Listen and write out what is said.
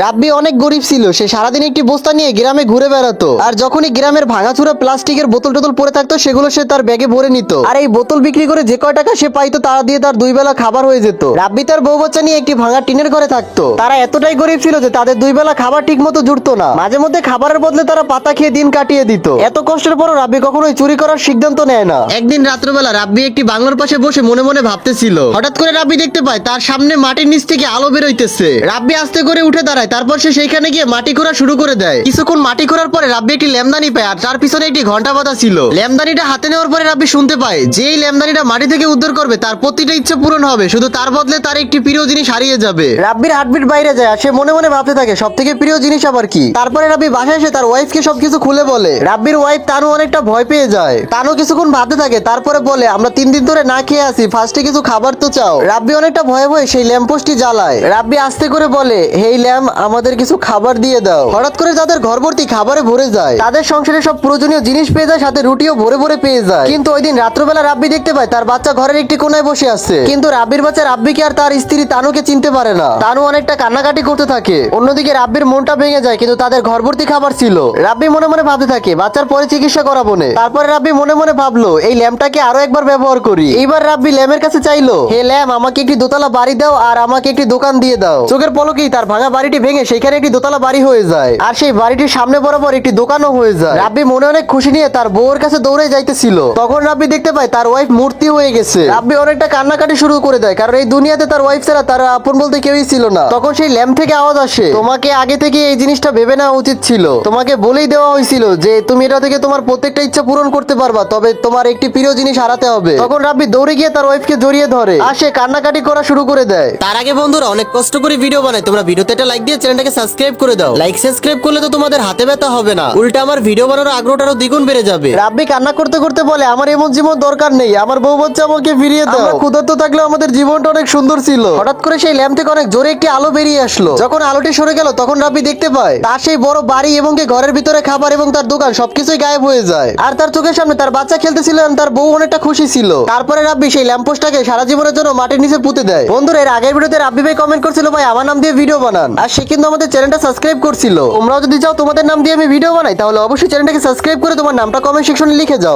রাব্বি অনেক গরিব ছিল, সে সারাদিন একটি বস্তা নিয়ে গ্রামে ঘুরে বেড়াতো। আর যখনই গ্রামের ভাঙাচুরা প্লাস্টিকের বোতল টোতল পড়ে থাকতো সেগুলো সে তার ব্যাগে ভরে নিত। আর এই বোতল বিক্রি করে যে কয় টাকা সে পাইতো তা দিয়ে তার দুই বেলা খাবার হয়ে যেত। রাব্বি তার বউ বাচ্চা নিয়ে একটি ভাঙা টিনের ঘরে থাকতো। তারা এতটাই গরিব ছিল যে তাদের দুই বেলা খাবার ঠিক মতো জুটতো না। মাঝে মধ্যে খাবারের বদলে তারা পাতা খেয়ে দিন কাটিয়ে দিত। এত কষ্টের পরও রাব্বি কখনোই চুরি করার সিদ্ধান্ত নেয় না। একদিন রাত্রবেলা রাব্বি একটি বাংলোর পাশে বসে মনে মনে ভাবতেছিল। হঠাৎ করে রাব্বি দেখতে পায় তার সামনে মাটির নিচ থেকে আলো বেরোইতেছে। রাব্বি আস্তে করে উঠে দাঁড়ায়, তারপর সে সেইখানে গিয়ে মাটি খোঁড়া শুরু করে দেয়। কিছুক্ষণ মাটি খোঁড়ার পরে রাব্বি একটি লেমদানি পায়, আর তার পিছনে একটি ঘন্টা বাঁধা ছিল। লেমদানিটা হাতে নেওয়ার পরে রাব্বি শুনতে পায় যে এই লেমদানিটা মাটি থেকে উদ্ধার করবে তার প্রতিটা ইচ্ছা পূরণ হবে, শুধু তার বদলে তার একটি প্রিয় জিনিস হারিয়ে যাবে। রাব্বির হার্টবিট বাইরে যায়, আর সে মনে মনে ভাবতে থাকে সব থেকে প্রিয় জিনিস আবার কি। তারপরে রাব্বি বাসায় এসে তার ওয়াইফকে সবকিছু খুলে বলে। রাব্বির ওয়াইফ তানু অনেকটা ভয় পেয়ে যায়। তানু কিছুক্ষণ ভাবতে থাকে, তারপরে বলে আমরা 3 দিন ধরে না খেয়ে আছি, ফার্স্টে কিছু খাবার তো চাও। রাব্বি অনেকটা ভয়ে ভয়ে সেই ল্যাম্পপোস্টটি জ্বালায়। রাব্বি আস্তে করে বলে, হেই ল্যাম্প, আমাদের কিছু খাবার দিয়ে দাও। হঠাৎ করে তাদের ঘর ভর্তি খাবারে ভরে যায়। তাদের সংসারে সব প্রয়োজনীয় জিনিস পেয়ে যায়, সাথে রুটিও ভরে ভরে পেয়ে যায়। কিন্তু ওই দিন রাত্রবেলা রাব্বি দেখতে পায় তার বাচ্চা ঘরের একটি কোনায় বসে আছে। কিন্তু রাব্বির বাচ্চা রাব্বিকে আর তার স্ত্রী তানুকে চিনতে পারে না। তানু অনেকটা কান্নাকাটি করতে থাকে। অন্যদিকে রাব্বির মনটা ভেঙে যায়, কিন্তু তাদের ঘর ভর্তি খাবার ছিল। রাব্বি মনে মনে ভাবতে থাকে বাচ্চার পরে চিকিৎসা করাবো না। তারপরে রাব্বি মনে মনে ভাবলো এই ল্যাম্পটাকে আরো একবার ব্যবহার করি। এইবার রাব্বি ল্যাম্পের কাছে চাইলো, হে ল্যাম্প, আমাকে একটি দোতলা বাড়ি দাও আর আমাকে একটি দোকান দিয়ে দাও। চোখের পলকেই তার ভাঙা বাড়িটি ভেঙে সেখানে একটি দোতলা বাড়ি হয়ে যায়, আর সেই বাড়িটির সামনে বরাবর একটি দোকানও হয়ে যায়। রাব্বি মনে অনেক খুশি নিয়ে তার বউয়ের কাছে দৌড়ে যাইতেছিল। তখন রাব্বি দেখতে পায় তার ওয়াইফ মূর্তি হয়ে গেছে। রাব্বি অনেকটা কান্নাকাটি শুরু করে দেয়, কারণ এই দুনিয়াতে তার ওয়াইফ ছাড়া তার আপন বলতে কেউই ছিল না। তখন সেই ল্যাম্প থেকে আওয়াজ আসে, তোমাকে আগে থেকে এই জিনিসটা ভেবে নেওয়া উচিত ছিল। তোমাকে বলেই দেওয়া হয়েছিল যে তুমি এটা থেকে তোমার প্রত্যেকটা ইচ্ছা পূরণ করতে পারবা, তবে তোমার একটি প্রিয় জিনিস হারাতে হবে। তখন রাব্বি দৌড়ে গিয়ে তার ওয়াইফকে জড়িয়ে ধরে, আর সে কান্নাকাটি করা শুরু করে দেয়। তার আগে বন্ধুরা, অনেক কষ্ট করে ভিডিও বানাই, তোমরা ভিডিওতে একটা লাইক দিয়ে চ্যানেলটাকে সাবস্ক্রাইব করে দাও। লাইক সাবস্ক্রাইব করলে তো তোমাদের হাতে ব্যথা হবে না, উল্টা আমার ভিডিও বানানোর আগ্রহটা আরো দ্বিগুণ বেড়ে যাবে। রাব্বি কান্না করতে করতে বলে, আমার এমন জীবন দরকার নেই, আমার বউ বাচ্চা আমাকে ফিরিয়ে দাও। আমরা ক্ষুধার্ত থাকলেও আমাদের জীবনটা অনেক সুন্দর ছিল। হঠাৎ করে সেই ল্যাম্প থেকে অনেক জোরে একটি আলো বেরিয়ে আসলো। যখন আলোটি সরে গেল তখন রাব্বি দেখতে পায় তার সেই বড় বাড়ি এবং ঘরের ভিতরে খাবার এবং তার দোকান সবকিছুই গায়েব হয়ে যায়। আর তার চোখের সামনে তার বাচ্চা খেলতেছিল, তার বউ অনেকটা খুশি ছিল। তারপরে রাব্বি সেই ল্যাম্পপোস্টটাকে সারা জীবনের জন্য মাটির নিচে পুঁতে দেয়। বন্ধুরা, এর আগের ভিডিওতে রাব্বি ভাই কমেন্ট করছিল ভাই আমার নাম দিয়ে ভিডিও বানান, আর সে কিন্তু আমাদের চ্যানেলটা সাবস্ক্রাইব করছিল। তোমরাও যদি চাও তোমাদের নাম দিয়ে আমি ভিডিও বানাই, তাহলে অবশ্যই চ্যানেলটাকে সাবস্ক্রাইব করে তোমার নামটা কমেন্ট সেকশনে লিখে যাও।